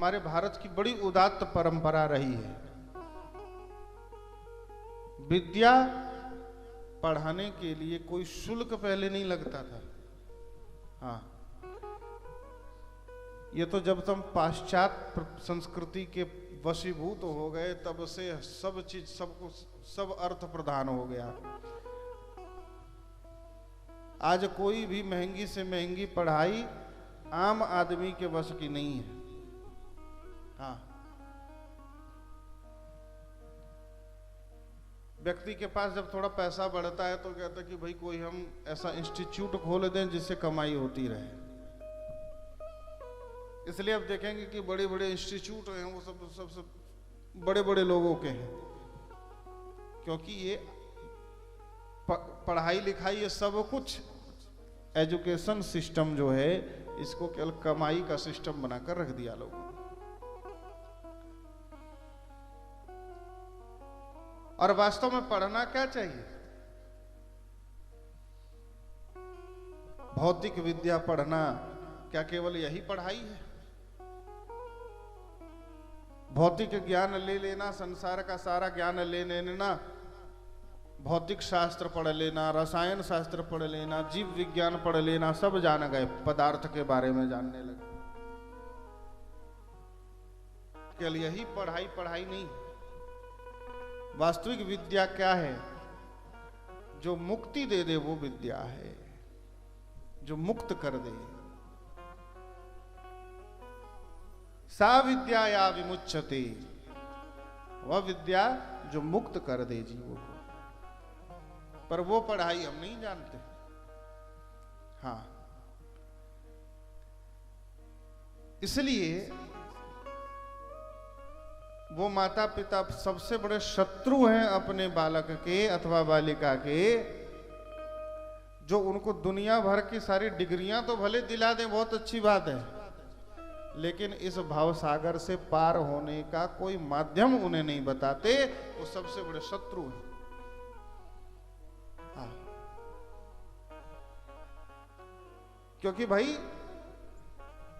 हमारे भारत की बड़ी उदात्त परंपरा रही है। विद्या पढ़ाने के लिए कोई शुल्क पहले नहीं लगता था। हाँ, ये तो जब तुम पाश्चात्य संस्कृति के वशीभूत हो गए तब से सब चीज, सब अर्थ प्रधान हो गया। आज कोई भी महंगी से महंगी पढ़ाई आम आदमी के वश की नहीं है। हाँ, व्यक्ति के पास जब थोड़ा पैसा बढ़ता है तो कहता है कि भाई कोई हम ऐसा इंस्टीट्यूट खोल दें जिससे कमाई होती रहे। इसलिए अब देखेंगे कि बड़े बड़े इंस्टीट्यूट हैं वो सब बड़े बड़े लोगों के हैं, क्योंकि ये पढ़ाई लिखाई ये सब कुछ एजुकेशन सिस्टम जो है इसको केवल कमाई का सिस्टम बनाकर रख दिया लोगों ने। और वास्तव में पढ़ना क्या चाहिए? भौतिक विद्या पढ़ना क्या केवल यही पढ़ाई है? भौतिक ज्ञान ले लेना, संसार का सारा ज्ञान ले लेना, भौतिक शास्त्र पढ़ लेना, रसायन शास्त्र पढ़ लेना, जीव विज्ञान पढ़ लेना, सब जान गए, पदार्थ के बारे में जानने लगे। केवल यही पढ़ाई नहीं। वास्तविक विद्या क्या है? जो मुक्ति दे दे वो विद्या है, जो मुक्त कर दे। सा विद्या या विमुच्यते, वह विद्या जो मुक्त कर दे जीवों को। पर वो पढ़ाई हम नहीं जानते। हाँ, इसलिए वो माता पिता सबसे बड़े शत्रु हैं अपने बालक के अथवा बालिका के, जो उनको दुनिया भर की सारी डिग्रियां तो भले दिला दें, बहुत अच्छी बात है, लेकिन इस भाव सागर से पार होने का कोई माध्यम उन्हें नहीं बताते। वो सबसे बड़े शत्रु हैं। हाँ, क्योंकि भाई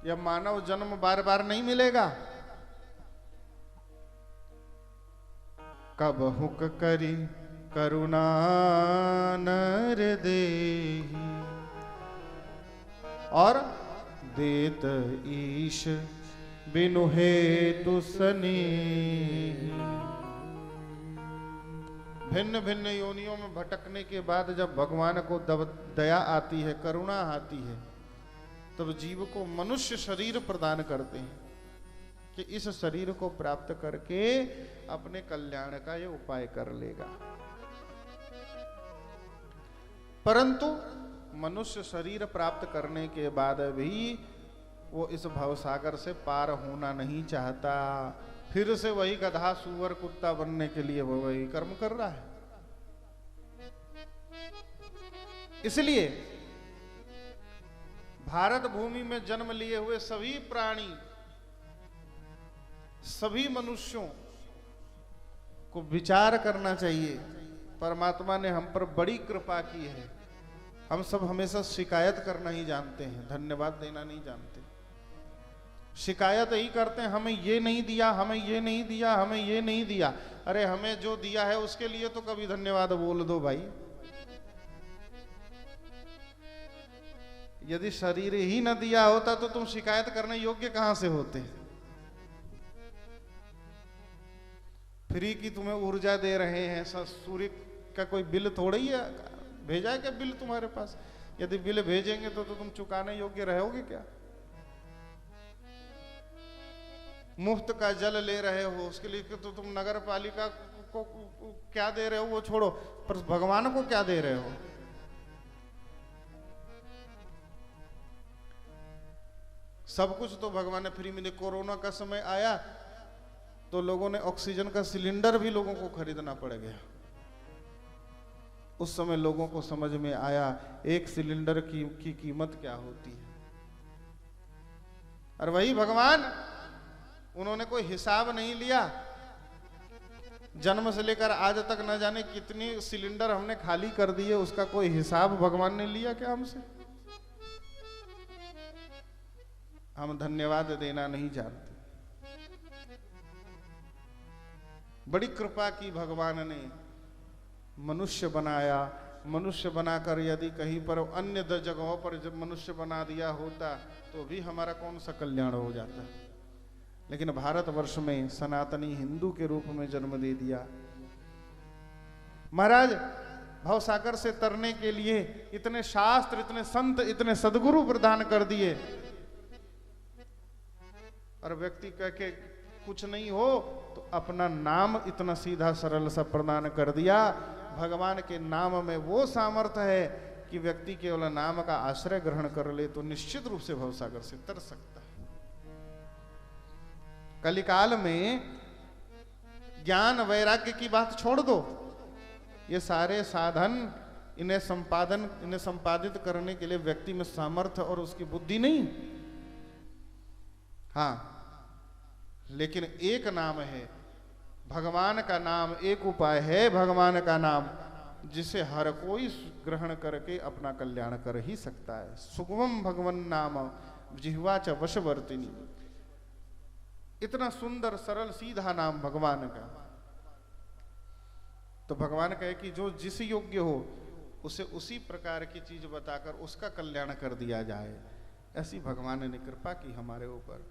यह मानव जन्म बार बार नहीं मिलेगा। कब हुक करी करुणा नर देहि, और देत ईश बिनु हेतु स्नेहि। भिन्न भिन्न योनियों में भटकने के बाद जब भगवान को दया आती है, करुणा आती है, तब जीव को मनुष्य शरीर प्रदान करते हैं कि इस शरीर को प्राप्त करके अपने कल्याण का ये उपाय कर लेगा। परंतु मनुष्य शरीर प्राप्त करने के बाद भी वो इस भवसागर से पार होना नहीं चाहता। फिर से वही गधा सूअर कुत्ता बनने के लिए वो वही कर्म कर रहा है। इसलिए भारत भूमि में जन्म लिए हुए सभी प्राणी, सभी मनुष्यों को विचार करना चाहिए। परमात्मा ने हम पर बड़ी कृपा की है। हम सब हमेशा शिकायत करना ही जानते हैं, धन्यवाद देना नहीं जानते। शिकायत ही करते हैं, हमें ये नहीं दिया, हमें ये नहीं दिया, हमें ये नहीं दिया। अरे हमें जो दिया है उसके लिए तो कभी धन्यवाद बोल दो भाई। यदि शरीर ही न दिया होता तो तुम शिकायत करने योग्य कहां से होते? फ्री की तुम्हें ऊर्जा दे रहे हैं, सूर्य का कोई बिल थोड़ा ही है भेजा है क्या बिल तुम्हारे पास? यदि बिल भेजेंगे तो तुम चुकाने योग्य रहोगे क्या? मुफ्त का जल ले रहे हो, उसके लिए तो तुम नगर पालिका को क्या दे रहे हो वो छोड़ो, पर भगवान को क्या दे रहे हो? सब कुछ तो भगवान ने फ्री में दे। कोरोना का समय आया तो लोगों ने ऑक्सीजन का सिलेंडर भी लोगों को खरीदना पड़ गया। उस समय लोगों को समझ में आया एक सिलेंडर की कीमत क्या होती है। और वही भगवान, उन्होंने कोई हिसाब नहीं लिया। जन्म से लेकर आज तक न जाने कितनी सिलेंडर हमने खाली कर दिए, उसका कोई हिसाब भगवान ने लिया क्या हमसे? हम धन्यवाद देना नहीं जानते। बड़ी कृपा की भगवान ने, मनुष्य बनाया। मनुष्य बनाकर यदि कहीं पर अन्य जगहों पर जब मनुष्य बना दिया होता तो भी हमारा कौन सा कल्याण हो जाता। लेकिन भारतवर्ष में सनातनी हिंदू के रूप में जन्म दे दिया। महाराज भवसागर से तरने के लिए इतने शास्त्र, इतने संत, इतने सदगुरु प्रदान कर दिए, और व्यक्ति कह के कुछ नहीं हो तो अपना नाम इतना सीधा सरल सा प्रदान कर दिया। भगवान के नाम में वो सामर्थ्य है कि व्यक्ति केवल नाम का आश्रय ग्रहण कर ले तो निश्चित रूप से भवसागर से तर सकता है। कलिकाल में ज्ञान वैराग्य की बात छोड़ दो, ये सारे साधन इन्हें संपादित करने के लिए व्यक्ति में सामर्थ्य और उसकी बुद्धि नहीं। हाँ, लेकिन एक नाम है, भगवान का नाम एक उपाय है, भगवान का नाम जिसे हर कोई ग्रहण करके अपना कल्याण कर ही सकता है। सुगमम भगवन नाम जिह्वा च वशवर्तिनी, इतना सुंदर सरल सीधा नाम भगवान का। तो भगवान कहे कि जो जिस योग्य हो उसे उसी प्रकार की चीज बताकर उसका कल्याण कर दिया जाए। ऐसी भगवान ने कृपा की हमारे ऊपर।